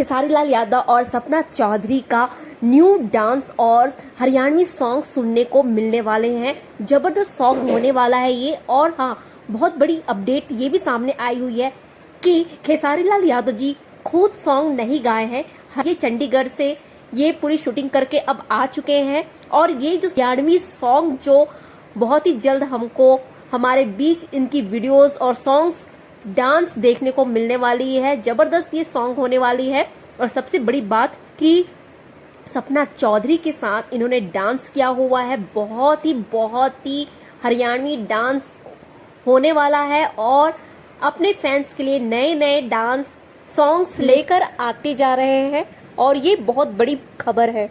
खेसारी लाल यादव और सपना चौधरी का new dance और हरियाणवी सॉन्ग सुनने को मिलने वाले हैं। जबरदस्त सॉन्ग होने वाला है ये। और हाँ, बहुत बड़ी अपडेट ये भी सामने आई हुई है कि खेसारी लाल यादव जी खुद सॉन्ग नहीं गाए हैं। ये चंडीगढ़ से ये पूरी शूटिंग करके अब आ चुके हैं और ये जो हरियाणवी सॉन्ग जो बहुत ही जल्द हमको हमारे बीच इनकी वीडियोस और सॉन्ग्स डांस देखने को मिलने वाली है। जबरदस्त ये सॉन्ग होने वाली है। और सबसे बड़ी बात कि सपना चौधरी के साथ इन्होंने डांस किया हुआ है। बहुत ही हरियाणवी डांस होने वाला है और अपने फैंस के लिए नए नए डांस सॉन्ग्स लेकर आते जा रहे हैं और ये बहुत बड़ी खबर है।